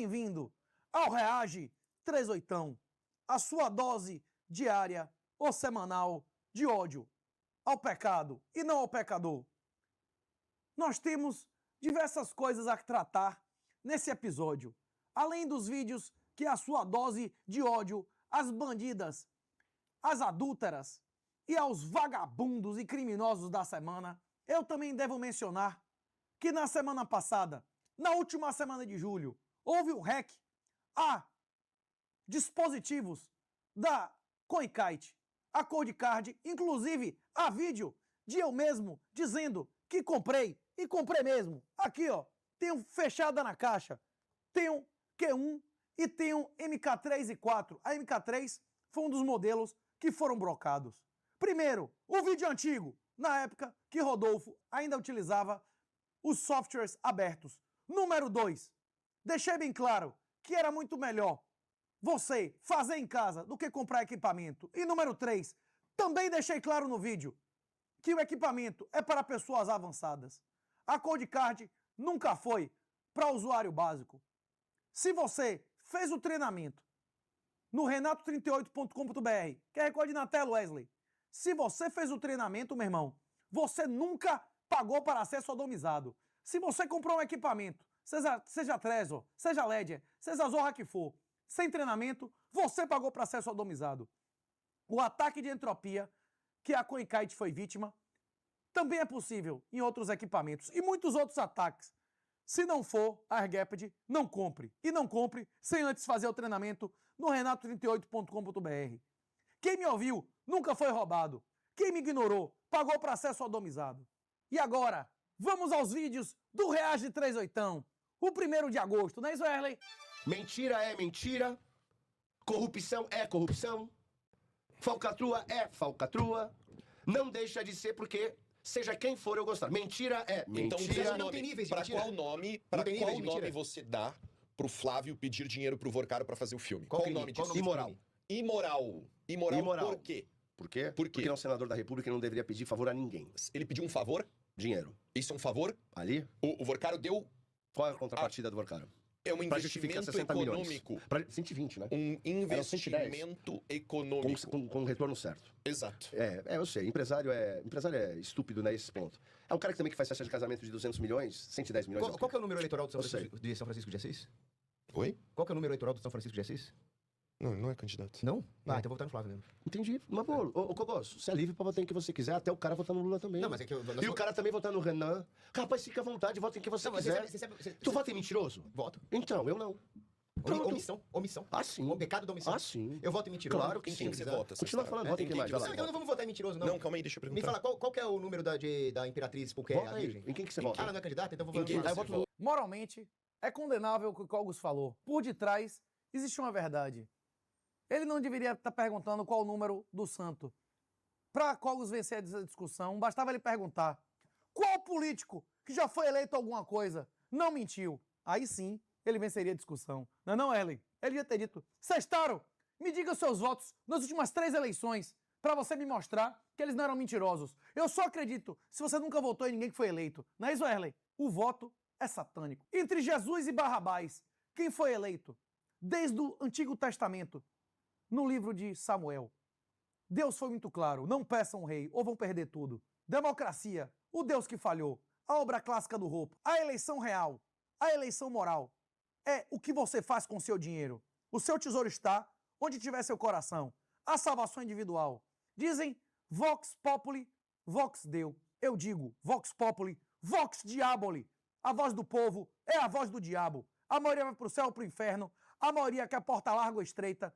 bem-vindo ao Reage 38, a sua dose diária ou semanal de ódio ao pecado e não ao pecador. Nós temos diversas coisas a tratar nesse episódio, além dos vídeos que é a sua dose de ódio às bandidas, às adúlteras e aos vagabundos e criminosos da semana. Eu também devo mencionar que na semana passada, na última semana de julho, houve um hack a dispositivos da CoinKite, a CodeCard, inclusive a vídeo de eu mesmo dizendo que comprei, e comprei mesmo. Aqui, ó, tenho fechada na caixa, tenho Q1 e tenho MK3 e 4. A MK3 foi um dos modelos que foram brocados. Primeiro, o vídeo antigo, na época que Rodolfo ainda utilizava os softwares abertos. Número 2, deixei bem claro que era muito melhor você fazer em casa do que comprar equipamento. E número 3, também deixei claro no vídeo que o equipamento é para pessoas avançadas. A CodeCard nunca foi para usuário básico. Se você fez o treinamento no renato38.com.br, que recorde na tela, Wesley, se você fez o treinamento, meu irmão, você nunca pagou para ser sodomizado. Se você comprou um equipamento, seja Trezor, seja Ledger, seja Zorra que for, sem treinamento, você pagou para ser sodomizado. O ataque de entropia que a CoinKite foi vítima também é possível em outros equipamentos e muitos outros ataques. Se não for a Airgapped, não compre. E não compre sem antes fazer o treinamento no renato38.com.br. Quem me ouviu nunca foi roubado. Quem me ignorou pagou para ser sodomizado. E agora, vamos aos vídeos do Reage 38, o 1º de agosto, não é isso, Erley? Mentira é mentira, corrupção é corrupção, falcatrua é falcatrua, não deixa de ser porque, seja quem for, eu gostar. Mentira é Então, mentira. não tem níveis de mentira. Qual nome você dá pro Flávio pedir dinheiro pro Vorcaro pra fazer o filme? Qual o nome disso? Imoral. Imoral. Por quê? Por quê? Por quê? Porque é um senador da República e não deveria pedir favor a ninguém. Ele pediu um favor? Dinheiro. Isso é um favor? Ali? O Vorcaro deu... Qual é a contrapartida do Vorcaro? É um investimento econômico. Pra 120, né? Um investimento econômico. Com retorno certo. Exato. Eu sei. Empresário é estúpido nesse ponto. É um cara que também que faz festa de casamento de 200 milhões, 110 milhões. Qual que é o número eleitoral de São Francisco de Assis? Oi? Qual que é o número eleitoral do São Francisco de Assis? Não, ele não é candidato. Não? Não. Ah, então vou votar no Flávio mesmo. Entendi. Mas, pô, ô Cobos, você é livre pra votar em quem você quiser, até o cara votar no Lula também. Não, mas é que eu... E o cara também votar no Renan. Rapaz, fica à vontade, vota em quem você quiser. Tu vota em mentiroso? Voto. Então, eu não. Pronto. Omissão. Ah, sim. O pecado da omissão. Ah, sim. Eu voto em mentiroso. Claro que Em sim. quem você vota? Continua falando, vota em quem mais. Vai lá. Não, então não vamos votar em mentiroso, não. Não, calma aí, deixa eu perguntar. Me fala, qual que é o número da Imperatriz Pulquer, Vota a aí. Virgem? Em quem que você vota? Ah, ela não é candidata? Então vou Em votar quem no você Flávio. vota? Moralmente, é condenável o que o Cogos falou. Por detrás, existe uma verdade. Ele não deveria estar perguntando qual o número do santo. Para Cogos vencer essa discussão, bastava ele perguntar qual político que já foi eleito alguma coisa não mentiu. Aí sim, ele venceria a discussão. Não é não, Erlen? Ele ia ter dito, Sestaro, me diga os seus votos nas últimas 3 eleições para você me mostrar que eles não eram mentirosos. Eu só acredito se você nunca votou em ninguém que foi eleito. Não é isso, Erlen? O voto é satânico. Entre Jesus e Barrabás, quem foi eleito? Desde o Antigo Testamento, no livro de Samuel, Deus foi muito claro, não peçam um rei ou vão perder tudo. Democracia, o Deus que falhou, a obra clássica do roubo, a eleição real, a eleição moral, é o que você faz com o seu dinheiro. O seu tesouro está onde tiver seu coração. A salvação individual. Dizem, vox populi, vox deu. Eu digo, vox populi, vox diaboli. A voz do povo é a voz do diabo. A maioria vai para o céu ou para o inferno, a maioria quer porta larga ou estreita.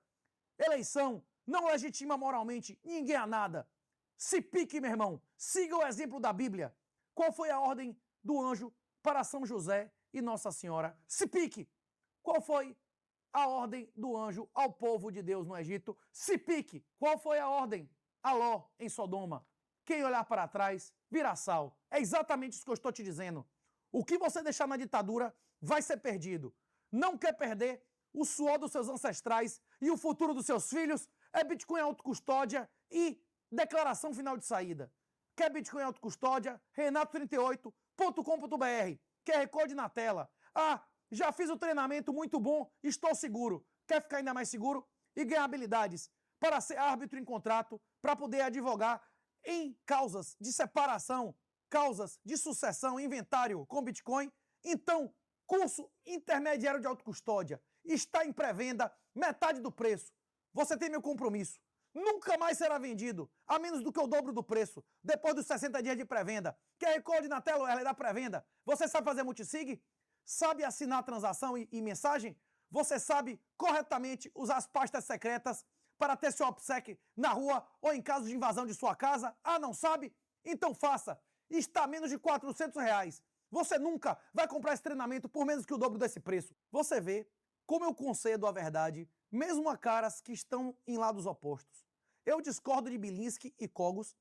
Eleição não legitima moralmente ninguém a nada. Se pique, meu irmão. Siga o exemplo da Bíblia. Qual foi a ordem do anjo para São José e Nossa Senhora? Se pique. Qual foi a ordem do anjo ao povo de Deus no Egito? Se pique. Qual foi a ordem a Ló em Sodoma? Quem olhar para trás, vira sal. É exatamente isso que eu estou te dizendo. O que você deixar na ditadura vai ser perdido. Não quer perder o suor dos seus ancestrais e o futuro dos seus filhos? É Bitcoin autocustódia e declaração final de saída. Quer Bitcoin autocustódia? Renato38.com.br. QR Code na tela. Ah, Já fiz o treinamento muito bom, estou seguro. Quer ficar ainda mais seguro? E ganhar habilidades para ser árbitro em contrato, para poder advogar em causas de separação, causas de sucessão, inventário com Bitcoin? Então, curso intermediário de autocustódia está em pré-venda, metade do preço. Você tem meu compromisso. Nunca mais será vendido a menos do que o dobro do preço, depois dos 60 dias de pré-venda. QR Code na tela é da pré-venda. Você sabe fazer multisig? Sabe assinar transação e mensagem? Você sabe corretamente usar as pastas secretas para ter seu OPSEC na rua ou em caso de invasão de sua casa? Ah, não sabe? Então faça. Está a menos de R$400. Você nunca vai comprar esse treinamento por menos que o dobro desse preço. Você vê como eu concedo a verdade, mesmo a caras que estão em lados opostos. Eu discordo de Bilinski e Cogos.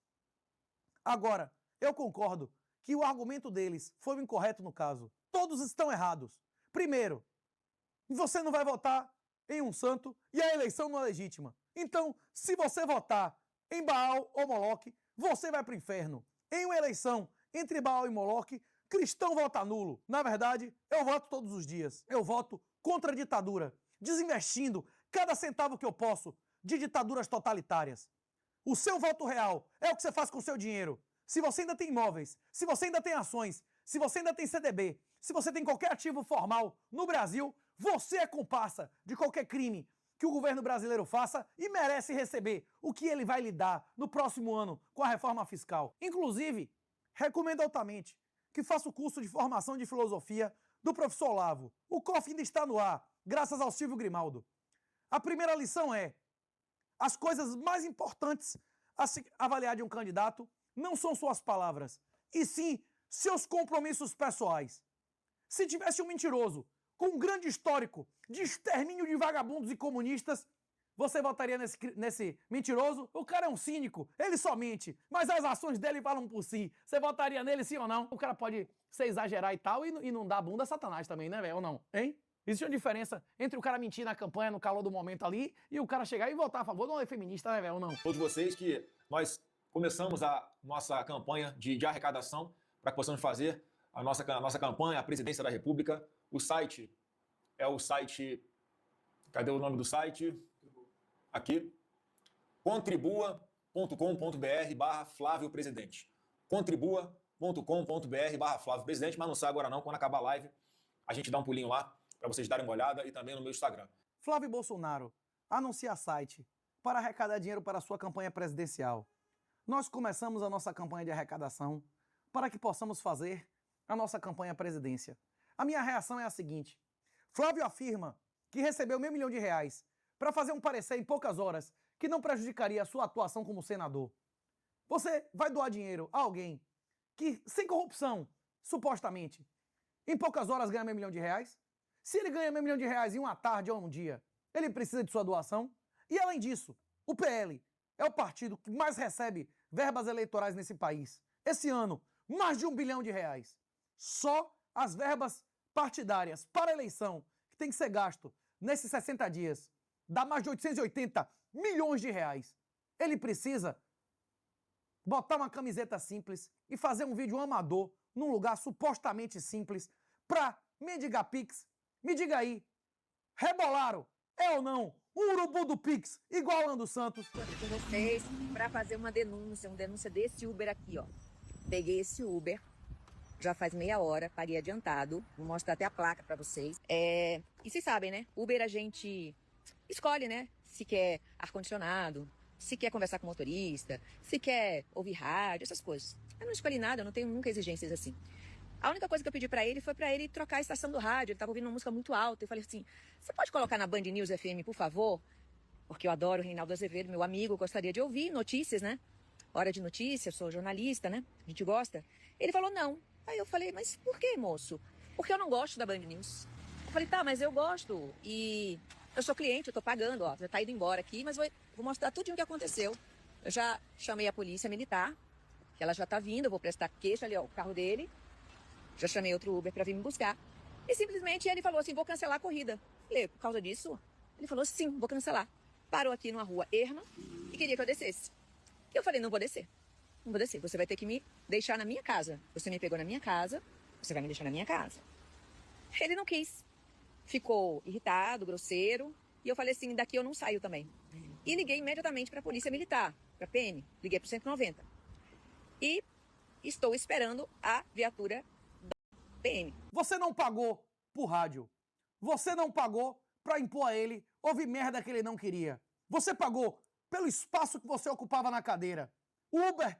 Agora, eu concordo que o argumento deles foi o incorreto no caso. Todos estão errados. Primeiro, você não vai votar em um santo e a eleição não é legítima. Então, se você votar em Baal ou Moloque, você vai para o inferno. Em uma eleição entre Baal e Moloque, cristão vota nulo. Na verdade, eu voto todos os dias. Eu voto contra a ditadura, desinvestindo cada centavo que eu posso de ditaduras totalitárias. O seu voto real é o que você faz com o seu dinheiro. Se você ainda tem imóveis, se você ainda tem ações, se você ainda tem CDB, se você tem qualquer ativo formal no Brasil, você é comparsa de qualquer crime que o governo brasileiro faça e merece receber o que ele vai lhe dar no próximo ano com a reforma fiscal. Inclusive, recomendo altamente que faça o curso de formação de filosofia do professor Olavo. O COF ainda está no ar, graças ao Silvio Grimaldo. A primeira lição é: as coisas mais importantes a se avaliar de um candidato não são suas palavras, e sim seus compromissos pessoais. Se tivesse um mentiroso com um grande histórico de extermínio de vagabundos e comunistas, você votaria nesse mentiroso? O cara é um cínico, ele só mente, mas as ações dele falam por si. Você votaria nele sim ou não? O cara pode ser exagerar e tal e não dar bunda a Satanás também, né, velho? Ou não? Hein? Existe uma diferença entre o cara mentir na campanha, no calor do momento ali, e o cara chegar e votar a favor de uma feminista, né, velho? Ou não? Todos vocês que nós começamos a nossa campanha de arrecadação para que possamos fazer a nossa campanha, a presidência da República. O site é o site... Cadê o nome do site? Aqui. contribua.com.br/Flávio Presidente. contribua.com.br/Flávio Presidente, mas não sai agora não, quando acabar a live, a gente dá um pulinho lá para vocês darem uma olhada e também no meu Instagram. Flávio Bolsonaro anuncia site para arrecadar dinheiro para a sua campanha presidencial. Nós começamos a nossa campanha de arrecadação para que possamos fazer a nossa campanha à presidência. A minha reação é a seguinte: Flávio afirma que recebeu R$500 mil para fazer um parecer em poucas horas que não prejudicaria a sua atuação como senador. Você vai doar dinheiro a alguém que, sem corrupção, supostamente, em poucas horas ganha R$500 mil? Se ele ganha R$500 mil em uma tarde ou um dia, ele precisa de sua doação? E além disso, o PL é o partido que mais recebe verbas eleitorais nesse país. Esse ano, mais de R$1 bilhão. Só as verbas partidárias para a eleição, que tem que ser gasto nesses 60 dias, dá mais de R$880 milhões. Ele precisa botar uma camiseta simples e fazer um vídeo amador num lugar supostamente simples para mendigar Pix. Me diga aí, rebolaram, é ou não, um urubu do Pix igual Lando Santos? Com vocês para fazer uma denúncia desse Uber aqui, ó. Peguei esse Uber, já faz meia hora, paguei adiantado, vou mostrar até a placa para vocês. E vocês sabem, né? Uber a gente escolhe, né? Se quer ar-condicionado, se quer conversar com o motorista, se quer ouvir rádio, essas coisas. Eu não escolhi nada, eu não tenho nunca exigências assim. A única coisa que eu pedi pra ele foi pra ele trocar a estação do rádio. Ele tava ouvindo uma música muito alta. Eu falei assim, você pode colocar na Band News FM, por favor? Porque eu adoro o Reinaldo Azevedo, meu amigo, eu gostaria de ouvir notícias, né? Hora de notícias, sou jornalista, né? A gente gosta. Ele falou não. Aí eu falei, mas por que, moço? Porque eu não gosto da Band News. Eu falei, tá, mas eu gosto. E eu sou cliente, eu tô pagando, ó. Já tá indo embora aqui, mas vou mostrar tudo o que aconteceu. Eu já chamei a polícia militar, que ela já tá vindo, eu vou prestar queixa ali, ó, o carro dele. Já chamei outro Uber para vir me buscar. E simplesmente ele falou assim, vou cancelar a corrida. Falei, por causa disso? Ele falou, sim, vou cancelar. Parou aqui numa rua erma e queria que eu descesse. Eu falei, não vou descer. Não vou descer, você vai ter que me deixar na minha casa. Você me pegou na minha casa, você vai me deixar na minha casa. Ele não quis. ficou irritado, grosseiro, e eu falei assim, daqui eu não saio também. E liguei imediatamente para a Polícia Militar, para a PM, liguei para o 190. E estou esperando a viatura da PM. Você não pagou por rádio. Você não pagou para impor a ele ouvir merda que ele não queria. Você pagou pelo espaço que você ocupava na cadeira. O Uber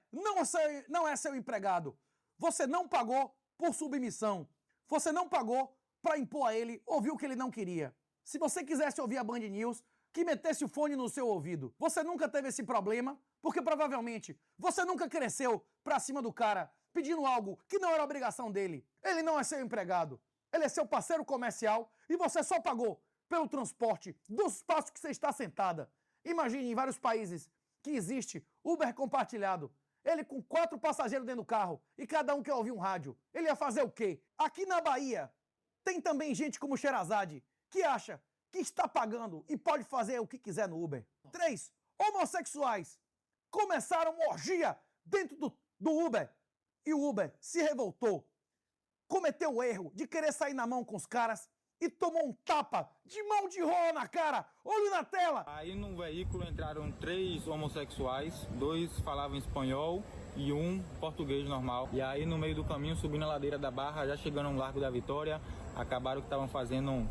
não é seu empregado. Você não pagou por submissão. Você não pagou para impor a ele ouvir o que ele não queria. Se você quisesse ouvir a Band News, que metesse o fone no seu ouvido. Você nunca teve esse problema, porque provavelmente você nunca cresceu pra cima do cara pedindo algo que não era obrigação dele. Ele não é seu empregado. Ele é seu parceiro comercial e você só pagou pelo transporte do espaço que você está sentada. Imagine em vários países que existe Uber compartilhado. Ele com 4 passageiros dentro do carro e cada um quer ouvir um rádio. Ele ia fazer o quê? Aqui na Bahia tem também gente como Sherazade que acha que está pagando e pode fazer o que quiser no Uber. 3 homossexuais começaram uma orgia dentro do Uber e o Uber se revoltou. Cometeu o erro de querer sair na mão com os caras e tomou um tapa de mão de rola na cara. Olho na tela. Aí no veículo entraram 3 homossexuais, 2 falavam espanhol e 1 português normal. E aí no meio do caminho, subindo a ladeira da Barra, já chegando no Largo da Vitória, acabaram que estavam fazendo um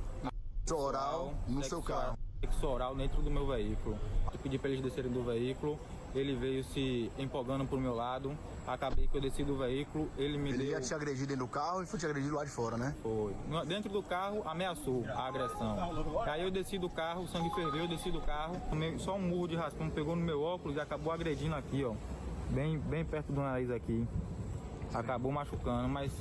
sexo oral no seu carro. Sexo oral dentro do meu veículo. Eu pedi para eles descerem do veículo, ele veio se empolgando pro meu lado, acabei que eu desci do veículo, ele ia te agredir dentro do carro e foi te agredir lá de fora, né? Foi. Dentro do carro, ameaçou a agressão. Aí eu desci do carro, o sangue ferveu, eu desci do carro, só um murro de raspão pegou no meu óculos e acabou agredindo aqui, ó. Bem perto do nariz aqui. Acabou machucando, mas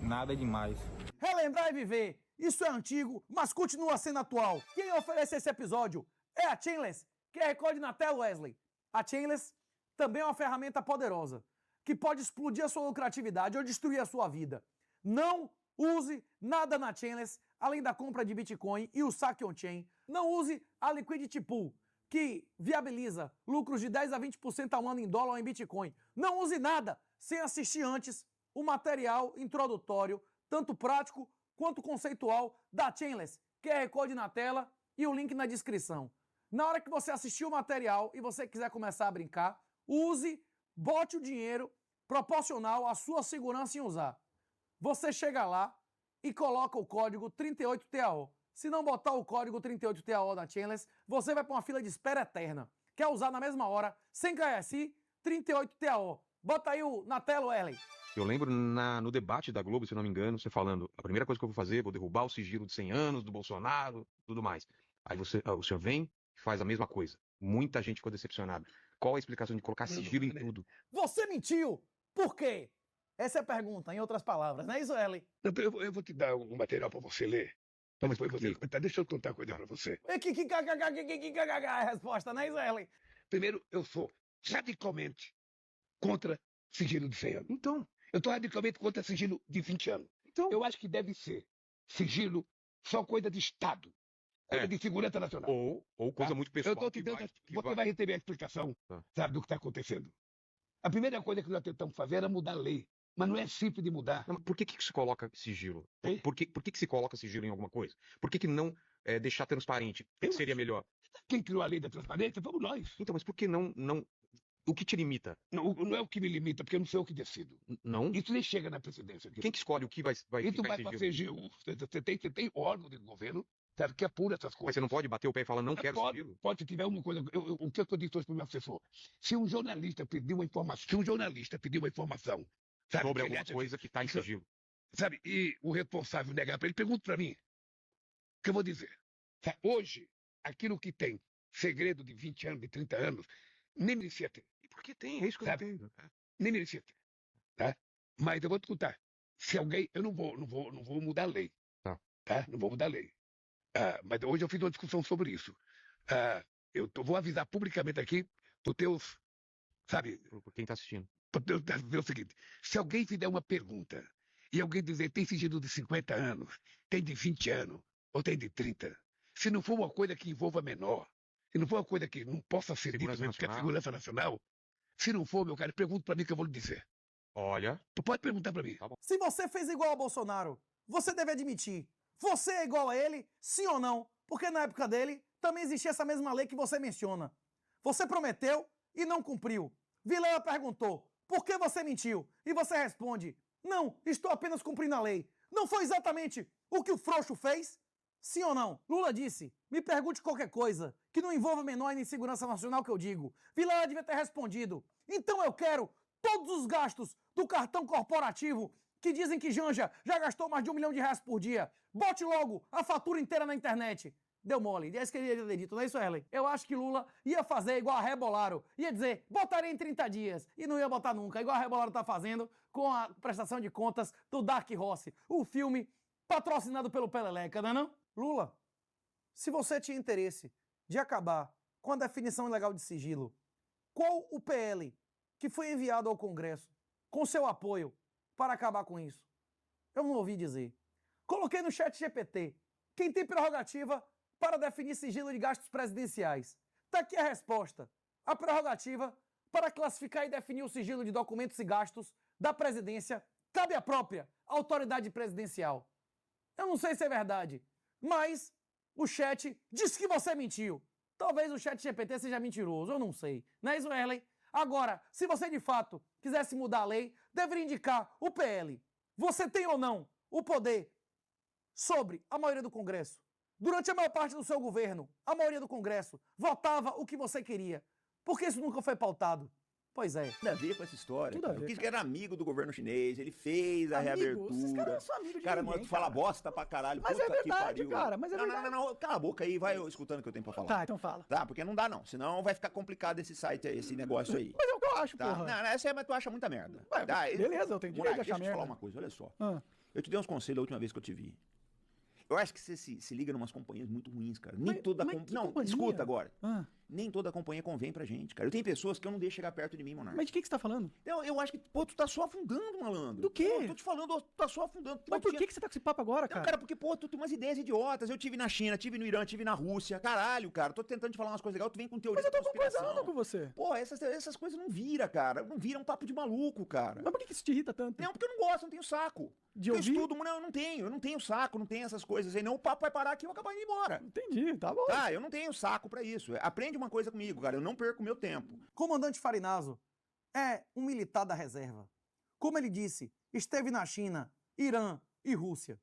nada demais. Relembrar e viver. Isso é antigo, mas continua sendo atual. Quem oferece esse episódio é a Chainless, que recorde na tela, Wesley. A Chainless também é uma ferramenta poderosa, que pode explodir a sua lucratividade ou destruir a sua vida. Não use nada na Chainless, além da compra de Bitcoin e o saque on-chain. Não use a Liquidity Pool, que viabiliza lucros de 10 a 20% ao ano em dólar ou em Bitcoin. Não use nada sem assistir antes o material introdutório, tanto prático quanto conceitual da Chainless, QR Code na tela e o link na descrição. Na hora que você assistir o material e você quiser começar a brincar, bote o dinheiro proporcional à sua segurança em usar. Você chega lá e coloca o código 38TAO. Se não botar o código 38TAO na Chainless, você vai para uma fila de espera eterna. Quer usar na mesma hora, sem KSI, 38TAO. Bota aí na tela, Erlen. Eu lembro no debate da Globo, se não me engano, você falando, a primeira coisa que eu vou fazer, vou derrubar o sigilo de 100 anos do Bolsonaro, tudo mais. Aí o senhor vem e faz a mesma coisa. Muita gente ficou decepcionada. Qual a explicação de colocar sigilo em tudo? Você mentiu! Por quê? Essa é a pergunta, em outras palavras, não é isso, Erlen? Eu vou te dar um material para você ler. Mas depois você comentar. Deixa eu contar uma coisa para você. É a resposta, não é isso, Erlen? Primeiro, eu sou radicalmente contra sigilo de 100 anos. Então, eu estou radicalmente contra sigilo de 20 anos. Então, eu acho que deve ser sigilo só coisa de Estado. Coisa de segurança nacional. Ou coisa muito pessoal. Eu estou te dando. Você vai receber a explicação, sabe, do que está acontecendo. A primeira coisa que nós tentamos fazer era mudar a lei. Mas não é simples de mudar. Não, por que se coloca sigilo? Por que se coloca sigilo em alguma coisa? Por que não deixar transparente? Seria melhor. Quem criou a lei da transparência fomos nós. Então, mas por que não... O que te limita? Não é o que me limita, porque eu não sou eu que decido. Não? Isso nem chega na presidência. Quem que escolhe o que vai Isso vai para CGU. Você tem órgão de governo, sabe, que apura essas coisas. Mas você não pode bater o pé e falar, não quero sigilo? Pode, se tiver uma coisa... O que eu disse hoje para o meu assessor? Se um jornalista pedir uma informação, sabe, sobre alguma coisa que está em sigilo. Sabe, e o responsável negar para ele, pergunta para mim. O que eu vou dizer? Sabe, hoje, aquilo que tem segredo de 20 anos, de 30 anos, nem merecia ter. E por que tem? É isso que eu não entendo. Nem merecia ter. Tá? Mas eu vou te contar. Se alguém... Eu não vou mudar a lei. Tá? Não vou mudar a lei. Mas hoje eu fiz uma discussão sobre isso. Vou avisar publicamente aqui para os teus... Sabe? Por quem está assistindo. É o seguinte, se alguém fizer uma pergunta e alguém dizer tem sigilo de 50 anos, tem de 20 anos ou tem de 30, se não for uma coisa que envolva menor, se não for uma coisa que não possa ser dita, que é segurança nacional, se não for, meu cara, pergunta para mim que eu vou lhe dizer. Olha. Tu pode perguntar para mim. Tá bom. Se você fez igual ao Bolsonaro, você deve admitir. Você é igual a ele, sim ou não? Porque na época dele também existia essa mesma lei que você menciona. Você prometeu e não cumpriu. Vilela perguntou, por que você mentiu? E você responde, não, estou apenas cumprindo a lei. Não foi exatamente o que o frouxo fez? Sim ou não? Lula disse, me pergunte qualquer coisa que não envolva menor em segurança nacional que eu digo. Vilela devia ter respondido, então eu quero todos os gastos do cartão corporativo que dizem que Janja já gastou mais de R$1 milhão por dia. Bote logo a fatura inteira na internet. Deu mole. É isso que ele ia ter dito, não é isso, Erlen? Eu acho que Lula ia fazer igual a Rebolaro. Ia dizer, botarei em 30 dias. E não ia botar nunca. Igual a Rebolaro tá fazendo com a prestação de contas do Dark Horse. O filme patrocinado pelo Peleleca, não é não? Lula, se você tinha interesse de acabar com a definição ilegal de sigilo, qual o PL que foi enviado ao Congresso com seu apoio para acabar com isso? Eu não ouvi dizer. Coloquei no chat GPT. Quem tem prerrogativa para definir sigilo de gastos presidenciais? Está aqui a resposta. A prerrogativa para classificar e definir o sigilo de documentos e gastos da presidência cabe à própria autoridade presidencial. Eu não sei se é verdade, mas o chat disse que você mentiu. Talvez o chat GPT seja mentiroso, eu não sei. Não é isso, Erlen? Agora, se você de fato quisesse mudar a lei, deveria indicar o PL. Você tem ou não o poder sobre a maioria do Congresso? Durante a maior parte do seu governo, a maioria do Congresso votava o que você queria. Por que isso nunca foi pautado? Pois é. Tudo a ver com essa história. Tudo a ver, o Kissinger era amigo do governo chinês, ele fez a reabertura. Esses caras não são amigos de cara, ninguém, tu fala bosta pra caralho. Mas puta é verdade, que pariu. cara, mas é verdade. Não, cala a boca aí, vai escutando o que eu tenho pra falar. Tá, então fala. Tá, porque não dá não, senão vai ficar complicado esse site aí, esse negócio aí. Mas é o que eu acho, tá? porra. Não, essa aí, mas tu acha muita merda. Ué, tá? beleza, eu tenho direito de achar Deixa eu te merda. falar uma coisa, olha só. Ah. Eu te dei uns conselhos a última vez que eu te vi. Eu acho que você se liga em umas companhias muito ruins, cara. Nem toda Não, companhia? escuta agora. Ah. Nem toda companhia convém pra gente, cara. Eu tenho pessoas que eu não deixo chegar perto de mim, Monarca. Mas de que você tá falando? Eu acho que, pô, tu tá só afundando, malandro. Do quê? Pô, eu tô te falando, tu tá só afundando. Mas por que você tá com esse papo agora, cara? Não, cara, porque, pô, tu tem umas ideias idiotas. Eu tive na China, tive no Irã, tive na Rússia. Caralho, cara, tô tentando te falar umas coisas legais, tu vem com teoria Mas eu de tô conspiração. concordando com você. Pô, essas coisas não vira, cara. Não vira, é um papo de maluco, cara. Mas por que isso te irrita tanto? Não, porque eu não gosto, não tenho saco. De eu ouvir? estudo, não, eu não tenho saco, não tenho essas coisas aí, não. O papo vai parar aqui e eu vou acabar indo embora. Entendi, tá bom. Tá, eu não tenho saco pra isso. Aprende uma coisa comigo, cara, eu não perco meu tempo. Comandante Farinazo é um militar da reserva. Como ele disse, esteve na China, Irã e Rússia.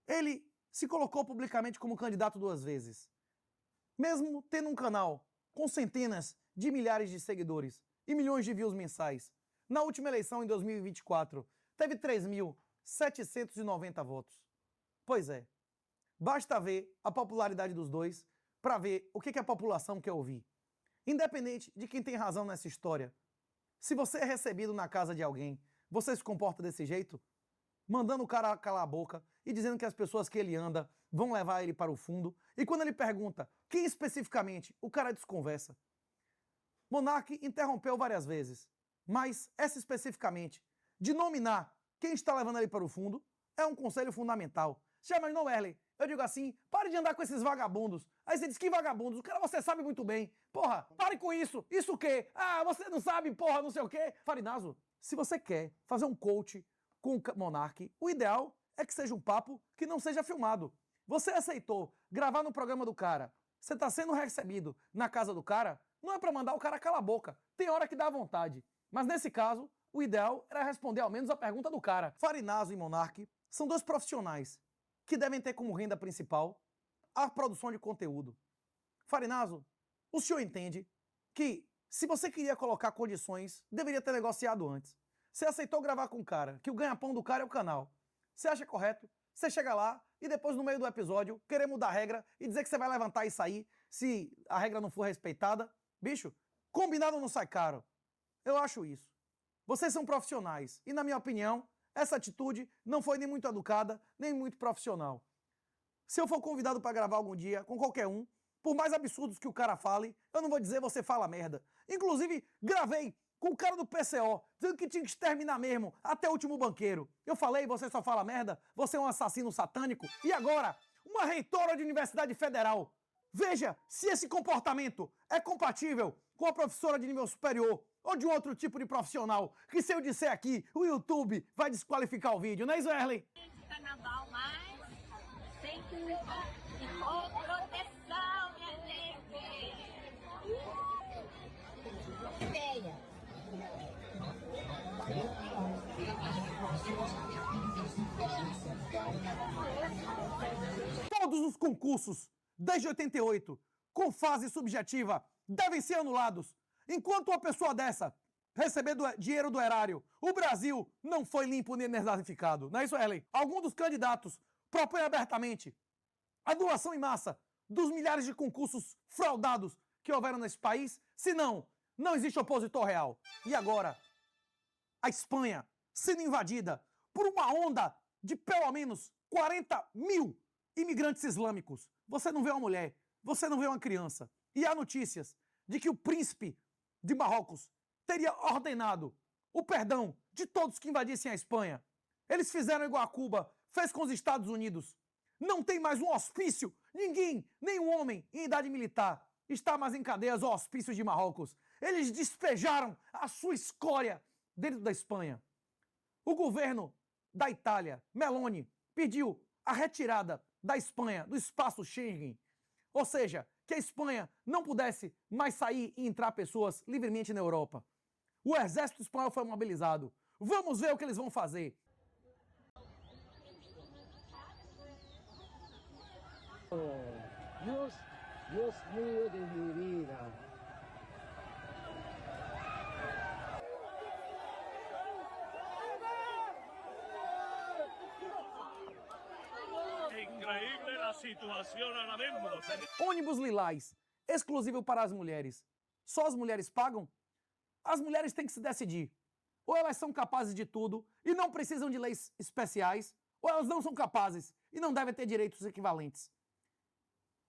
Ele se colocou publicamente como candidato 2 vezes. Mesmo tendo um canal com centenas de milhares de seguidores e milhões de views mensais, na última eleição em 2024, teve 3.790 votos. Pois é, basta ver a popularidade dos dois para ver o que a população quer ouvir. Independente de quem tem razão nessa história, se você é recebido na casa de alguém, você se comporta desse jeito? Mandando o cara calar a boca e dizendo que as pessoas que ele anda vão levar ele para o fundo. E quando ele pergunta quem especificamente, o cara desconversa. Monark interrompeu várias vezes, mas essa especificamente, de nominar quem está levando ele para o fundo, é um conselho fundamental. Já imaginou, Erlen? Eu digo assim, pare de andar com esses vagabundos. Aí você diz, que vagabundos? O cara você sabe muito bem. Porra, pare com isso. Isso o quê? Ah, você não sabe, porra, não sei o quê. Farinazo, se você quer fazer um coach com o Monark, o ideal é que seja um papo que não seja filmado. Você aceitou gravar no programa do cara, você está sendo recebido na casa do cara, não é para mandar o cara calar a boca. Tem hora que dá vontade. Mas nesse caso, o ideal era responder ao menos a pergunta do cara. Farinazo e Monark são 2 profissionais que devem ter como renda principal a produção de conteúdo. Farinazo, o senhor entende que se você queria colocar condições, deveria ter negociado antes. Você aceitou gravar com o cara, que o ganha-pão do cara é o canal. Você acha correto? Você chega lá e depois no meio do episódio querer mudar a regra e dizer que você vai levantar e sair se a regra não for respeitada? Bicho, combinado não sai caro. Eu acho isso. Vocês são profissionais e, na minha opinião, essa atitude não foi nem muito educada, nem muito profissional. Se eu for convidado para gravar algum dia com qualquer um, por mais absurdos que o cara fale, eu não vou dizer você fala merda. Inclusive, gravei com o cara do PCO, dizendo que tinha que exterminar mesmo, até o último banqueiro. Eu falei, você só fala merda, você é um assassino satânico. E agora, uma reitora de universidade federal. Veja se esse comportamento é compatível com a professora de nível superior ou de um outro tipo de profissional, que se eu disser aqui, o YouTube vai desqualificar o vídeo, não é isso, Erlen? Carnaval, mas Com proteção, minha gente. Venha. Todos os concursos, desde 88, com fase subjetiva, devem ser anulados. Enquanto uma pessoa dessa receber dinheiro do erário, o Brasil não foi limpo nem desertificado. Não é isso, Ellen? Alguns dos candidatos propõem abertamente a doação em massa dos milhares de concursos fraudados que houveram nesse país. Se não, não existe opositor real. E agora, a Espanha sendo invadida por uma onda de pelo menos 40 mil imigrantes islâmicos. Você não vê uma mulher, você não vê uma criança. E há notícias de que o príncipe de Marrocos teria ordenado o perdão de todos que invadissem a Espanha. Eles fizeram igual a Cuba, fez com os Estados Unidos. Não tem mais um hospício, ninguém, nenhum homem em idade militar está mais em cadeias ou hospícios de Marrocos. Eles despejaram a sua escória dentro da Espanha. O governo da Itália, Meloni, pediu a retirada da Espanha do espaço Schengen. Ou seja, que a Espanha não pudesse mais sair e entrar pessoas livremente na Europa. O exército espanhol foi mobilizado. Vamos ver o que eles vão fazer. Dios mío de mi vida. Increíble la situación ahora mismo. Ônibus lilás, exclusivo para as mulheres. Só as mulheres pagam? As mulheres têm que se decidir. Ou elas são capazes de tudo e não precisam de leis especiais, ou elas não são capazes e não devem ter direitos equivalentes.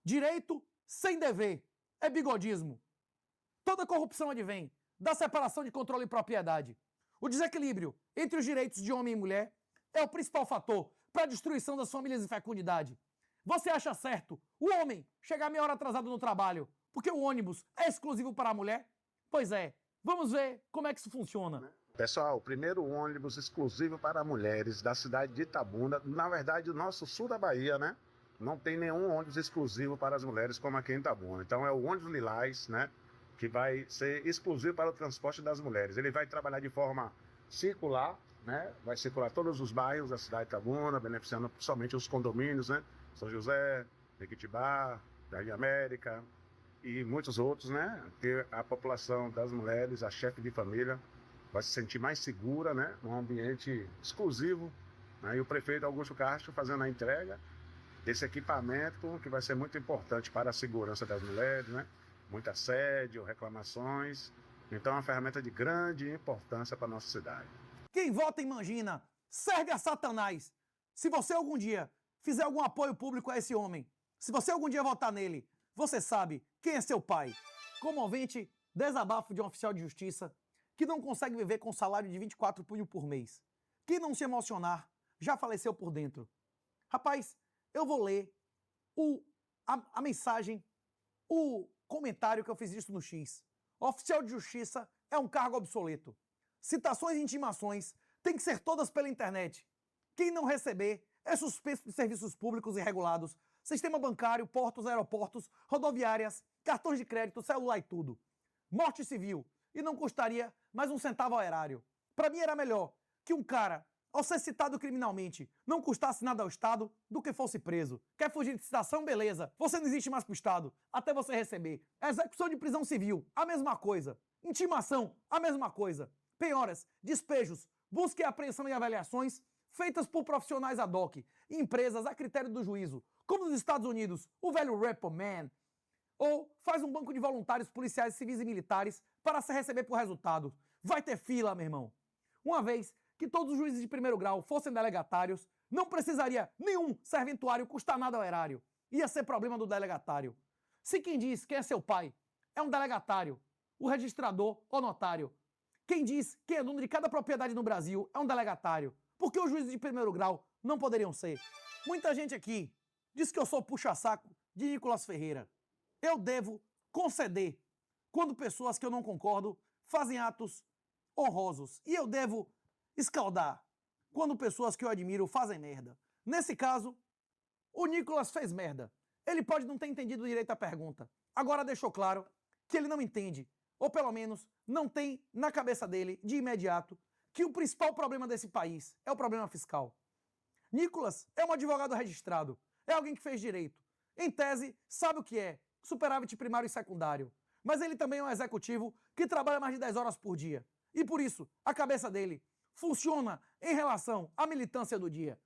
Direito sem dever é bigodismo. Toda corrupção advém da separação de controle e propriedade. O desequilíbrio entre os direitos de homem e mulher é o principal fator para a destruição das famílias e fecundidade. Você acha certo o homem chegar meia hora atrasado no trabalho porque o ônibus é exclusivo para a mulher? Pois é, vamos ver como é que isso funciona. Pessoal, o primeiro ônibus exclusivo para mulheres da cidade de Itabuna, na verdade, o nosso sul da Bahia, né? Não tem nenhum ônibus exclusivo para as mulheres como aqui em Itabuna. Então é o ônibus lilás, né? Que vai ser exclusivo para o transporte das mulheres. Ele vai trabalhar de forma circular, né? Vai circular todos os bairros da cidade de Itabuna, beneficiando somente os condomínios, né? São José, Jequitibá, Jardim América e muitos outros, né? Que a população das mulheres, a chefe de família, vai se sentir mais segura, né? Num ambiente exclusivo, né? E o prefeito Augusto Castro fazendo a entrega desse equipamento que vai ser muito importante para a segurança das mulheres, né? Muito assédio, reclamações. Então é uma ferramenta de grande importância para a nossa cidade. Quem vota em Mangina serve a Satanás. Se você algum dia fizer algum apoio público a esse homem, se você algum dia votar nele, você sabe quem é seu pai. Comovente desabafo de um oficial de justiça que não consegue viver com um salário de 24 mil por mês. Quem não se emocionar já faleceu por dentro. Rapaz, eu vou ler a mensagem, o comentário que eu fiz isso no X. Oficial de justiça é um cargo obsoleto. Citações e intimações têm que ser todas pela internet. Quem não receber é suspenso de serviços públicos e regulados, sistema bancário, portos, aeroportos, rodoviárias, cartões de crédito, celular e tudo. Morte civil. E não custaria mais um centavo ao erário. Para mim era melhor que um cara, ao ser citado criminalmente, não custasse nada ao Estado do que fosse preso. Quer fugir de citação? Beleza. Você não existe mais pro Estado, até você receber. Execução de prisão civil, a mesma coisa. Intimação, a mesma coisa. Penhoras, despejos, busca e apreensão e avaliações feitas por profissionais ad hoc, empresas a critério do juízo, como nos Estados Unidos, o velho Repo Man. Ou faz um banco de voluntários policiais, civis e militares para se receber por resultado. Vai ter fila, meu irmão. Uma vez que todos os juízes de primeiro grau fossem delegatários, não precisaria nenhum serventuário custar nada ao erário. Ia ser problema do delegatário. Se quem diz quem é seu pai é um delegatário, o registrador ou notário, quem diz quem é dono de cada propriedade no Brasil é um delegatário, porque os juízes de primeiro grau não poderiam ser. Muita gente aqui diz que eu sou puxa-saco de Nicolas Ferreira. Eu devo conceder quando pessoas que eu não concordo fazem atos honrosos. E eu devo escaldar quando pessoas que eu admiro fazem merda. Nesse caso, O Nicolas fez merda. Ele pode não ter entendido direito a pergunta. Agora deixou claro que ele não entende, ou pelo menos não tem na cabeça dele, de imediato, que o principal problema desse país é o problema fiscal. Nicolas é um advogado registrado, é alguém que fez direito. Em tese, sabe o que é superávit primário e secundário. Mas ele também é um executivo que trabalha mais de 10 horas por dia. E por isso, a cabeça dele funciona em relação à militância do dia.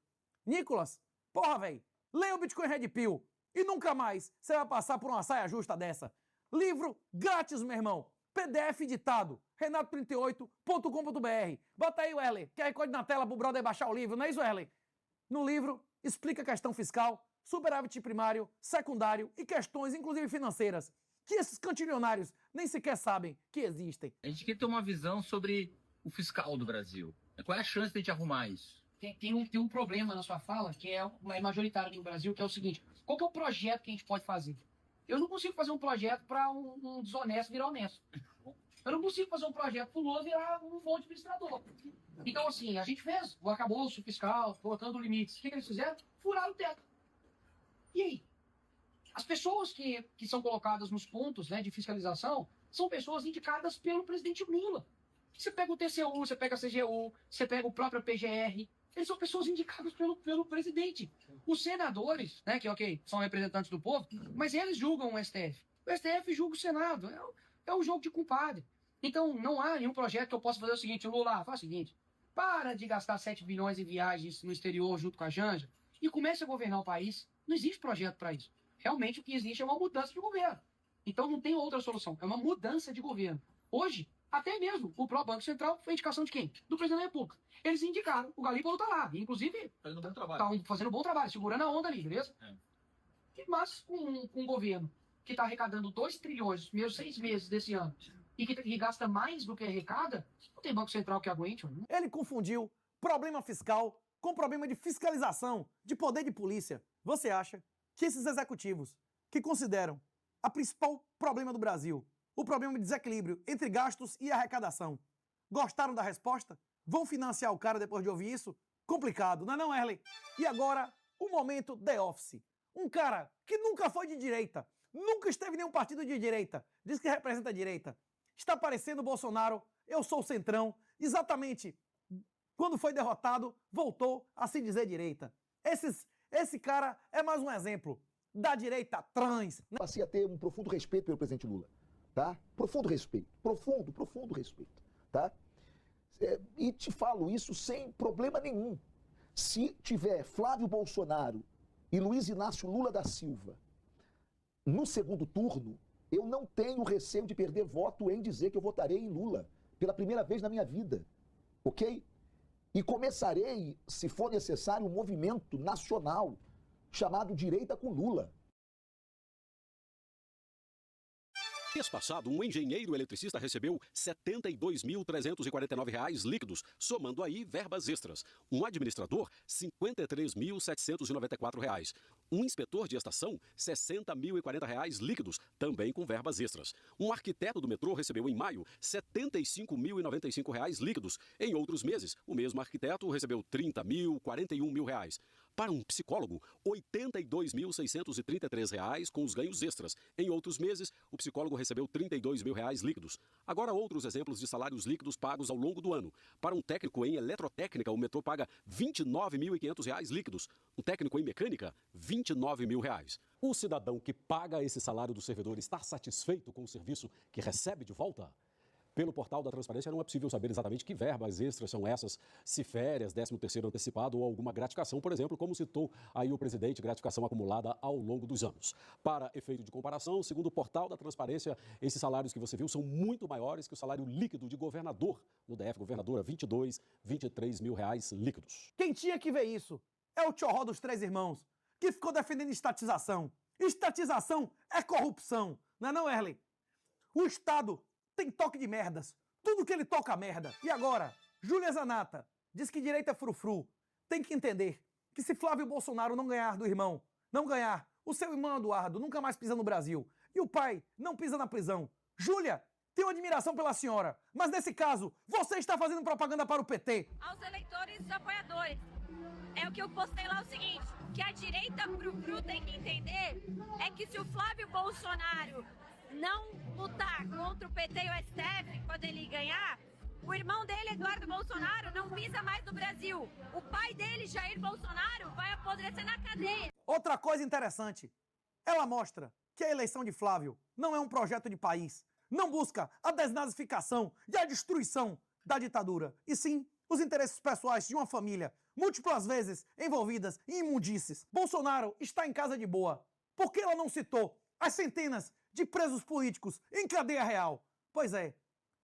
Nicolas, porra, véi, leia o Bitcoin Red Pill e nunca mais você vai passar por uma saia justa dessa. Livro grátis, meu irmão. PDF editado. renato38.com.br. Bota aí, Werley, QR Code na tela pro brother baixar o livro, não é isso, Werley? No livro, explica a questão fiscal, superávit primário, secundário e questões, inclusive financeiras, que esses cantilionários nem sequer sabem que existem. A gente quer ter uma visão sobre o fiscal do Brasil. Qual é a chance de a gente arrumar isso? Tem um problema na sua fala, que é majoritário aqui no Brasil, que é o seguinte: qual que é o projeto que a gente pode fazer? Eu não consigo fazer um projeto para um desonesto virar honesto. Eu não consigo fazer um projeto para o Lula virar um bom administrador. Então, assim, a gente fez o arcabouço fiscal, colocando limites. O que eles fizeram? Furaram o teto. E aí? As pessoas que são colocadas nos pontos, né, de fiscalização são pessoas indicadas pelo presidente Lula. Você pega o TCU, você pega a CGU, você pega o próprio PGR. Eles são pessoas indicadas pelo presidente. Os senadores, né, que são representantes do povo, mas eles julgam o STF. O STF julga o Senado. É um jogo de compadre. Então, não há nenhum projeto que eu possa fazer o seguinte: Lula, faz o seguinte, para de gastar 7 bilhões em viagens no exterior junto com a Janja e comece a governar o país. Não existe projeto para isso. Realmente o que existe é uma mudança de governo. Então não tem outra solução. É uma mudança de governo. Hoje, até mesmo o próprio Banco Central foi indicação de quem? Do presidente da República. Eles indicaram, o Galípolo tá lá. Inclusive, fazendo bom trabalho. Tá fazendo bom trabalho, segurando a onda ali, beleza? Mas com um governo que está arrecadando 2 trilhões nos primeiros 6 meses desse ano e que gasta mais do que arrecada, não tem Banco Central que aguente. Não. Ele confundiu problema fiscal com problema de fiscalização, de poder de polícia. Você acha que esses executivos que consideram a principal problema do Brasil, o problema de desequilíbrio entre gastos e arrecadação, gostaram da resposta? Vão financiar o cara depois de ouvir isso? Complicado, não é não, Erley? E agora, o momento The Office. Um cara que nunca foi de direita, nunca esteve em nenhum partido de direita, diz que representa a direita. Está parecendo o Bolsonaro, eu sou o centrão, exatamente quando foi derrotado, voltou a se dizer direita. Esse cara é mais um exemplo da direita trans. Passei a ter um profundo respeito pelo presidente Lula, tá? Profundo respeito, profundo respeito, tá? E te falo isso sem problema nenhum. Se tiver Flávio Bolsonaro e Luiz Inácio Lula da Silva no segundo turno, eu não tenho receio de perder voto em dizer que eu votarei em Lula pela primeira vez na minha vida, ok? E começarei, se for necessário, um movimento nacional chamado Direita com Lula. Mês passado, um engenheiro eletricista recebeu R$ 72.349 líquidos, somando aí verbas extras. Um administrador, R$ 53.794. Um inspetor de estação, R$ 60.040 líquidos, também com verbas extras. Um arquiteto do metrô recebeu em maio R$ 75.095 líquidos. Em outros meses, o mesmo arquiteto recebeu R$ 30.000, R$ 41.000. Para um psicólogo, R$ 82.633 com os ganhos extras. Em outros meses, o psicólogo recebeu R$ 32.000 líquidos. Agora, outros exemplos de salários líquidos pagos ao longo do ano. Para um técnico em eletrotécnica, o metrô paga R$ 29.500 líquidos. Um técnico em mecânica, R$ 29.000. O cidadão que paga esse salário do servidor está satisfeito com o serviço que recebe de volta? Pelo portal da transparência não é possível saber exatamente que verbas extras são essas, se férias, 13º antecipado ou alguma gratificação, por exemplo, como citou aí o presidente, gratificação acumulada ao longo dos anos. Para efeito de comparação, segundo o portal da transparência, esses salários que você viu são muito maiores que o salário líquido de governador no DF, governadora, R$ 23 mil líquidos. Quem tinha que ver isso é o tchorró dos 3 irmãos, que ficou defendendo estatização. Estatização é corrupção, não é não, Erley? O Estado tem toque de merdas. Tudo que ele toca merda. E agora, Júlia Zanata diz que direita é frufru. Tem que entender que se Flávio Bolsonaro não ganhar do irmão, não ganhar, o seu irmão Eduardo nunca mais pisa no Brasil e o pai não pisa na prisão. Júlia, tenho admiração pela senhora, mas nesse caso, você está fazendo propaganda para o PT. Aos eleitores e apoiadores, é o que eu postei lá, o seguinte, que a direita pro tem que entender é que se o Flávio Bolsonaro não lutar contra o PT e o STF quando ele ganhar, o irmão dele, Eduardo Bolsonaro, não pisa mais no Brasil. O pai dele, Jair Bolsonaro, vai apodrecer na cadeia. Outra coisa interessante, ela mostra que a eleição de Flávio não é um projeto de país, não busca a desnazificação e a destruição da ditadura, e sim os interesses pessoais de uma família, múltiplas vezes envolvidas em imundícies. Bolsonaro está em casa de boa. Por que ela não citou as centenas de presos políticos em cadeia real? Pois é,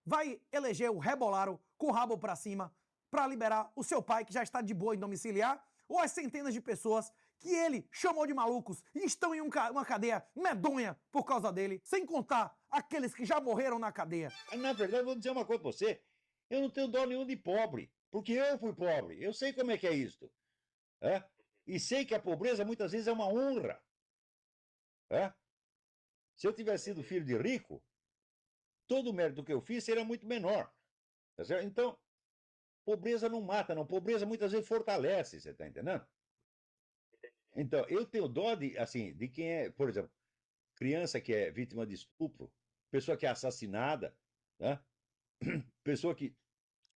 vai eleger o Rebolaro com o rabo pra cima para liberar o seu pai, que já está de boa em domiciliar, ou as centenas de pessoas que ele chamou de malucos e estão em uma cadeia medonha por causa dele, sem contar aqueles que já morreram na cadeia. Na verdade, eu vou dizer uma coisa pra você, eu não tenho dó nenhum de pobre, porque eu fui pobre, eu sei como é que é isto. E sei que a pobreza muitas vezes é uma honra. Se eu tivesse sido filho de rico, todo o mérito que eu fiz seria muito menor. Tá certo? Então, pobreza não mata, não. Pobreza muitas vezes fortalece, você está entendendo? Então, eu tenho dó de quem é, por exemplo, criança que é vítima de estupro, pessoa que é assassinada, né? Pessoa que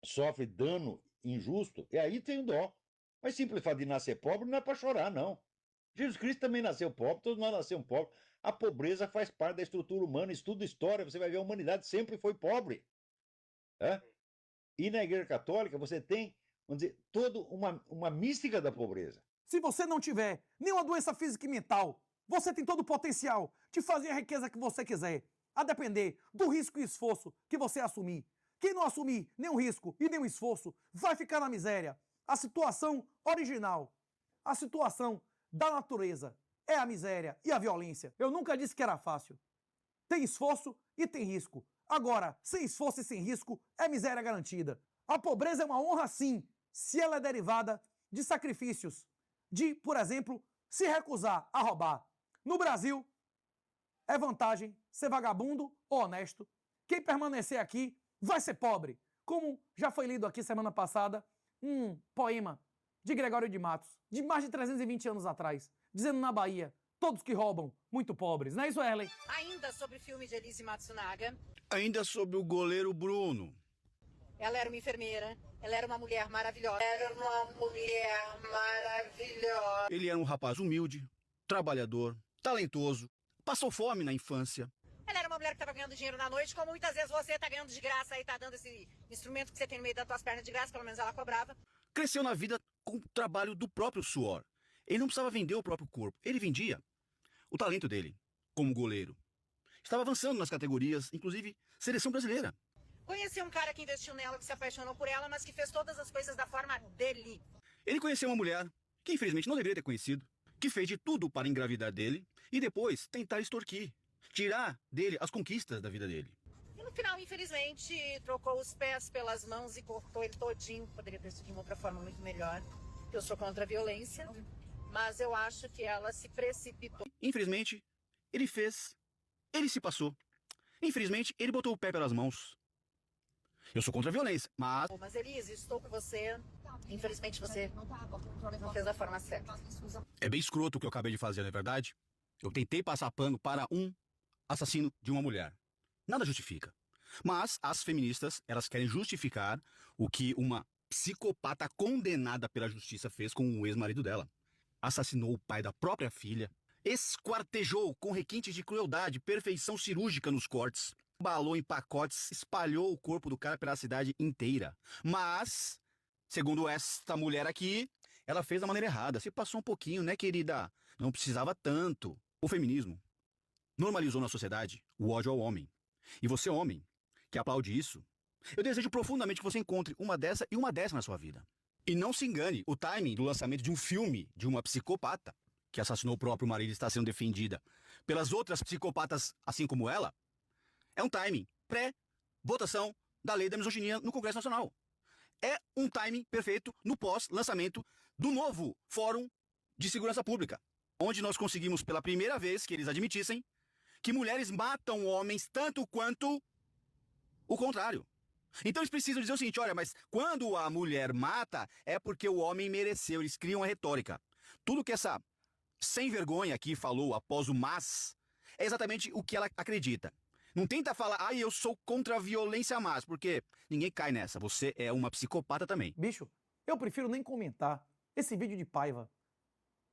sofre dano injusto, e aí tenho dó. Mas simples fato de nascer pobre não é para chorar, não. Jesus Cristo também nasceu pobre, todos nós nascemos pobres. A pobreza faz parte da estrutura humana, estuda história, você vai ver a humanidade sempre foi pobre. E na Igreja Católica você tem, vamos dizer, toda uma mística da pobreza. Se você não tiver nenhuma doença física e mental, você tem todo o potencial de fazer a riqueza que você quiser, a depender do risco e esforço que você assumir. Quem não assumir nenhum risco e nenhum esforço vai ficar na miséria. A situação original, a situação da natureza é a miséria e a violência. Eu nunca disse que era fácil. Tem esforço e tem risco. Agora, sem esforço e sem risco, é miséria garantida. A pobreza é uma honra sim, se ela é derivada de sacrifícios, de, por exemplo, se recusar a roubar. No Brasil, é vantagem ser vagabundo ou honesto. Quem permanecer aqui vai ser pobre. Como já foi lido aqui semana passada, um poema de Gregório de Matos, de mais de 320 anos atrás, dizendo na Bahia, todos que roubam, muito pobres. Não é isso, Erlen? Ainda sobre o filme de Elise Matsunaga. Ainda sobre o goleiro Bruno. Ela era uma enfermeira, ela era uma mulher maravilhosa. Era uma mulher maravilhosa. Ele era um rapaz humilde, trabalhador, talentoso, passou fome na infância. Ela era uma mulher que estava ganhando dinheiro na noite, como muitas vezes você está ganhando de graça e está dando esse instrumento que você tem no meio das tuas pernas de graça, pelo menos ela cobrava. Cresceu na vida com o trabalho do próprio suor. Ele não precisava vender o próprio corpo, ele vendia o talento dele como goleiro. Estava avançando nas categorias, inclusive seleção brasileira. Conheci um cara que investiu nela, que se apaixonou por ela, mas que fez todas as coisas da forma dele. Ele conheceu uma mulher que infelizmente não deveria ter conhecido, que fez de tudo para engravidar dele e depois tentar extorquir, tirar dele as conquistas da vida dele. E no final, infelizmente, trocou os pés pelas mãos e cortou ele todinho. Poderia ter sido de uma outra forma muito melhor. Eu sou contra a violência, mas eu acho que ela se precipitou. Infelizmente, ele se passou. Infelizmente, ele botou o pé pelas mãos. Eu sou contra a violência, mas... Mas Elise, estou com você. Infelizmente, você não fez da forma certa. É bem escroto o que eu acabei de fazer, não é verdade? Eu tentei passar pano para um assassino de uma mulher. Nada justifica. Mas as feministas, elas querem justificar o que uma psicopata condenada pela justiça fez com o ex-marido dela. Assassinou o pai da própria filha, esquartejou com requintes de crueldade, perfeição cirúrgica nos cortes, embalou em pacotes, espalhou o corpo do cara pela cidade inteira. Mas, segundo esta mulher aqui, ela fez da maneira errada. Se passou um pouquinho, né, querida? Não precisava tanto. O feminismo normalizou na sociedade o ódio ao homem. E você, homem, que aplaude isso, eu desejo profundamente que você encontre uma dessa e uma dessa na sua vida. E não se engane, o timing do lançamento de um filme de uma psicopata que assassinou o próprio marido e está sendo defendida pelas outras psicopatas, assim como ela, é um timing pré-votação da lei da misoginia no Congresso Nacional. É um timing perfeito no pós-lançamento do novo Fórum de Segurança Pública, onde nós conseguimos pela primeira vez que eles admitissem que mulheres matam homens tanto quanto o contrário. Então eles precisam dizer o seguinte, olha, mas quando a mulher mata, é porque o homem mereceu. Eles criam a retórica. Tudo que essa sem vergonha aqui falou após o mas, é exatamente o que ela acredita. Não tenta falar, eu sou contra a violência a mais, porque ninguém cai nessa. Você é uma psicopata também. Bicho, eu prefiro nem comentar esse vídeo de Paiva.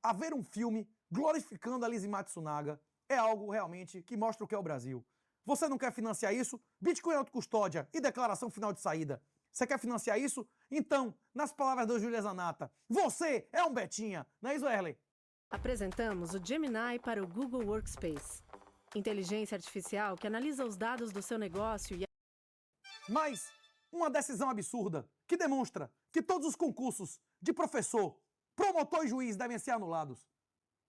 Haver um filme glorificando a Lizzie Matsunaga é algo realmente que mostra o que é o Brasil. Você não quer financiar isso? Bitcoin autocustódia e declaração final de saída. Você quer financiar isso? Então, nas palavras do Júlia Zanata, você é um Betinha, não é isso, Erley? Apresentamos o Gemini para o Google Workspace. Inteligência artificial que analisa os dados do seu negócio e... Mas uma decisão absurda que demonstra que todos os concursos de professor, promotor e juiz devem ser anulados.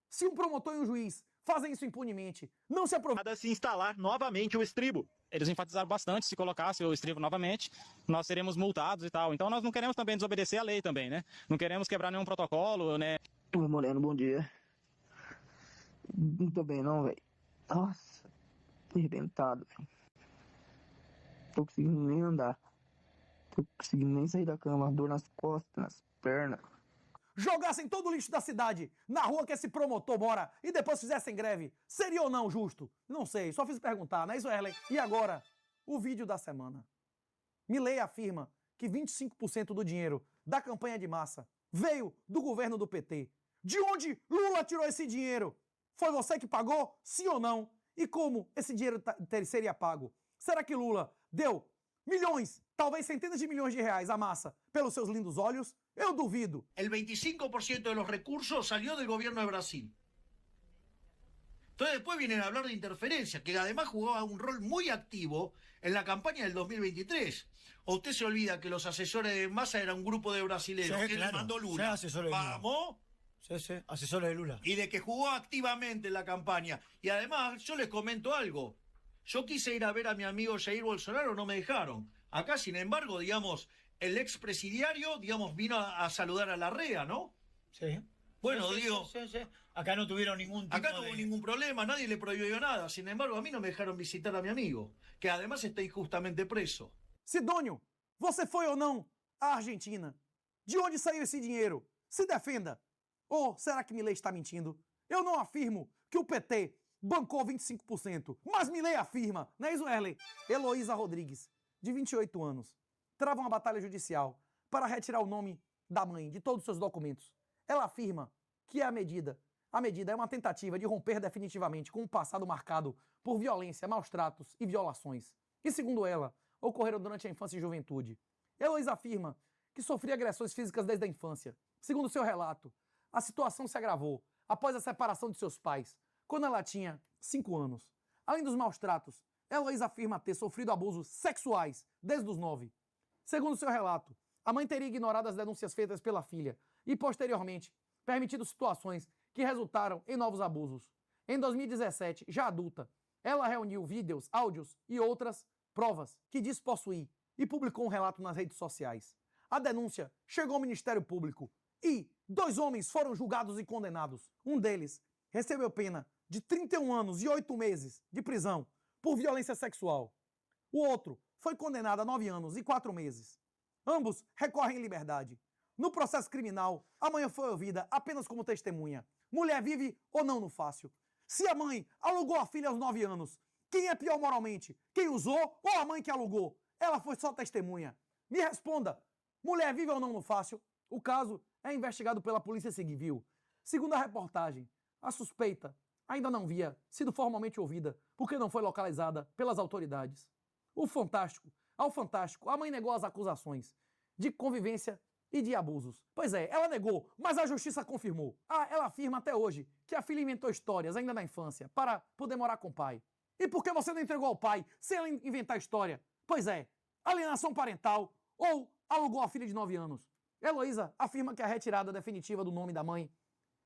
Se um promotor e um juiz fazem isso impunemente, não se aproveita... Se instalar novamente o estribo. Eles enfatizaram bastante, se colocasse o estribo novamente, nós seremos multados e tal. Então nós não queremos também desobedecer a lei também, né? Não queremos quebrar nenhum protocolo, né? Oi, Moreno, bom dia. Não tô bem não, velho. Nossa, tô arrebentado, velho. Tô conseguindo nem andar. Tô conseguindo nem sair da cama, dor nas costas, nas pernas. Jogassem todo o lixo da cidade na rua que esse promotor mora e depois fizessem greve, seria ou não justo? Não sei, só fiz perguntar, não é isso, Erlen? E agora, o vídeo da semana. Milei afirma que 25% do dinheiro da campanha de massa veio do governo do PT. De onde Lula tirou esse dinheiro? Foi você que pagou? Sim ou não? E como esse dinheiro seria pago? Será que Lula deu milhões, talvez centenas de milhões de reais à massa pelos seus lindos olhos? Eu duvido. El 25% de los recursos salió del gobierno de Brasil. Entonces después vienen a hablar de interferencia, que además jugaba un rol muy activo en la campaña del 2023. ¿O usted se olvida que los asesores de Massa eran un grupo de brasileños que le mandó Lula? Sí, asesores de Lula. ¿Vamos? Sí, asesores de Lula. Y de que jugó activamente en la campaña. Y además, yo les comento algo. Yo quise ir a ver a mi amigo Jair Bolsonaro, no me dejaron. Acá, sin embargo, digamos, el expresidiario, digamos, vino a saludar a Larrea, ¿no? Sí. Bueno, Sí. Acá no tuvieron ningún tipo acá no hubo ningún problema, nadie le prohibió nada. Sin embargo, a mí no me dejaron visitar a mi amigo, que además está injustamente preso. Sidônio, você foi ou não à Argentina? De onde saiu esse dinheiro? Se defenda. Ou será que Milei está mentindo? Eu não afirmo que o PT bancou 25%, mas Milei afirma, não é isso, Erley? Heloísa Rodrigues, de 28 anos, trava uma batalha judicial para retirar o nome da mãe de todos os seus documentos. Ela afirma que a medida é uma tentativa de romper definitivamente com um passado marcado por violência, maus tratos e violações. E segundo ela, ocorreram durante a infância e juventude. Heloísa afirma que sofria agressões físicas desde a infância. Segundo seu relato, a situação se agravou após a separação de seus pais, quando ela tinha 5 anos. Além dos maus tratos, Heloísa afirma ter sofrido abusos sexuais desde os 9. Segundo seu relato, a mãe teria ignorado as denúncias feitas pela filha e, posteriormente, permitido situações que resultaram em novos abusos. Em 2017, já adulta, ela reuniu vídeos, áudios e outras provas que diz possuir e publicou um relato nas redes sociais. A denúncia chegou ao Ministério Público e 2 homens foram julgados e condenados. Um deles recebeu pena de 31 anos e 8 meses de prisão por violência sexual. O outro foi condenado a 9 anos e 4 meses. Ambos recorrem em liberdade. No processo criminal, a mãe foi ouvida apenas como testemunha. Mulher vive ou não no fácil? Se a mãe alugou a filha aos 9 anos, quem é pior moralmente? Quem usou ou a mãe que alugou? Ela foi só testemunha. Me responda, mulher vive ou não no fácil? O caso é investigado pela Polícia Civil. Segundo a reportagem, a suspeita ainda não havia sido formalmente ouvida porque não foi localizada pelas autoridades. Ao Fantástico, a mãe negou as acusações de convivência e de abusos. Pois é, ela negou, mas a justiça confirmou. Ela afirma até hoje que a filha inventou histórias ainda na infância para poder morar com o pai. E por que você não entregou ao pai sem ela inventar história? Pois é, alienação parental ou alugou a filha de 9 anos. Heloísa afirma que a retirada definitiva do nome da mãe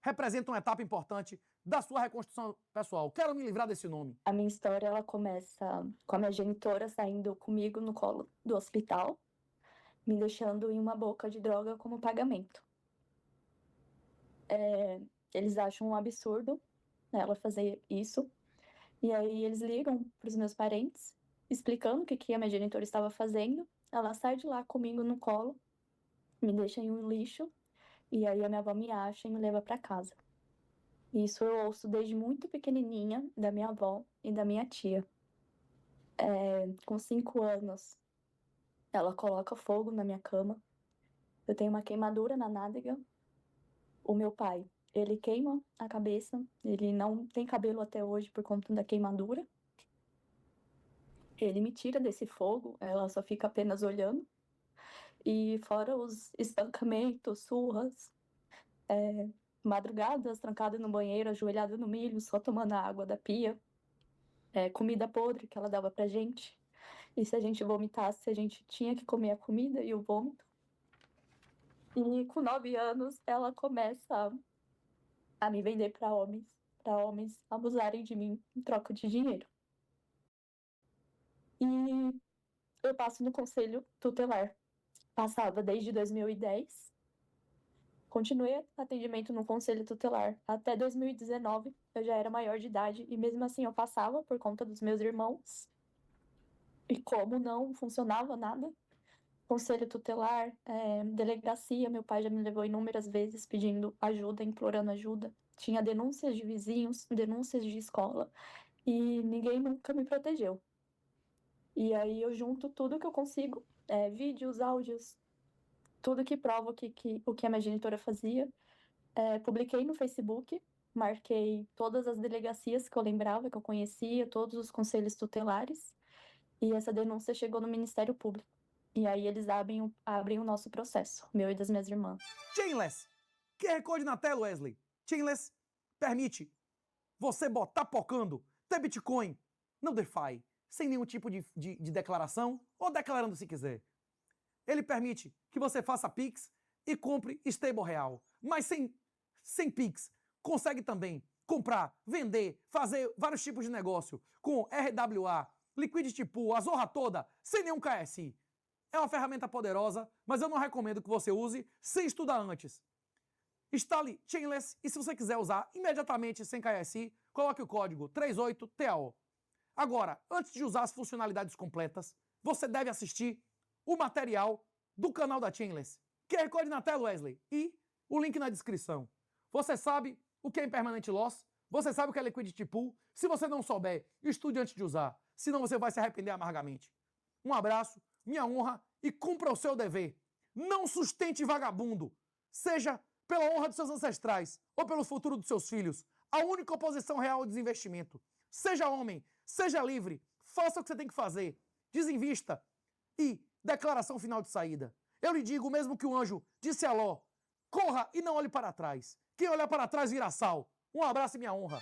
representa uma etapa importante da sua reconstrução pessoal. Quero me livrar desse nome. A minha história, ela começa com a minha genitora saindo comigo no colo do hospital, me deixando em uma boca de droga como pagamento. Eles acham um absurdo, né, ela fazer isso. E aí eles ligam para os meus parentes, explicando o que a minha genitora estava fazendo. ela sai de lá comigo no colo, me deixa em um lixo, e aí a minha avó me acha e me leva para casa. Isso eu ouço desde muito pequenininha da minha avó e da minha tia. Com 5 anos, ela coloca fogo na minha cama. Eu tenho uma queimadura na nádega. O meu pai, ele queima a cabeça. Ele não tem cabelo até hoje por conta da queimadura. Ele me tira desse fogo, ela só fica apenas olhando. E fora os espancamentos, surras, madrugadas, trancada no banheiro, ajoelhada no milho, só tomando a água da pia. Comida podre que ela dava pra gente. E se a gente vomitasse, a gente tinha que comer a comida e o vômito. E com 9 anos, ela começa a me vender para homens abusarem de mim em troca de dinheiro. E eu passo no conselho tutelar. Passava desde 2010. Continuei atendimento no conselho tutelar. Até 2019, eu já era maior de idade e mesmo assim eu passava por conta dos meus irmãos. E como não funcionava nada, conselho tutelar, delegacia, meu pai já me levou inúmeras vezes pedindo ajuda, implorando ajuda. Tinha denúncias de vizinhos, denúncias de escola e ninguém nunca me protegeu. E aí eu junto tudo que eu consigo, vídeos, áudios, tudo que prova o que a minha genitora fazia. Publiquei no Facebook, marquei todas as delegacias que eu lembrava, que eu conhecia, todos os conselhos tutelares. E essa denúncia chegou no Ministério Público. E aí eles abrem o nosso processo, meu e das minhas irmãs. Chainless. QR Code na tela, Wesley. Chainless permite você botar pocando, ter Bitcoin no DeFi, sem nenhum tipo de declaração, ou declarando se quiser. Ele permite que você faça Pix e compre stable real. Mas sem Pix, consegue também comprar, vender, fazer vários tipos de negócio com RWA, Liquidity Pool, a zorra toda, sem nenhum KSI. É uma ferramenta poderosa, mas eu não recomendo que você use sem estudar antes. Instale Chainless e se você quiser usar imediatamente sem KSI, coloque o código 38TAO. Agora, antes de usar as funcionalidades completas, você deve assistir o material do canal da Chainless. QR Code na tela, Wesley, e o link na descrição. Você sabe o que é Impermanent Loss? Você sabe o que é Liquidity Pool? Se você não souber, estude antes de usar, senão você vai se arrepender amargamente. Um abraço, minha honra e cumpra o seu dever. Não sustente vagabundo, seja pela honra dos seus ancestrais ou pelo futuro dos seus filhos. A única oposição real ao desinvestimento. Seja homem, seja livre, faça o que você tem que fazer. Desinvista e declaração final de saída. Eu lhe digo, mesmo que o anjo disse a Ló, corra e não olhe para trás. Quem olhar para trás vira sal. Um abraço e minha honra.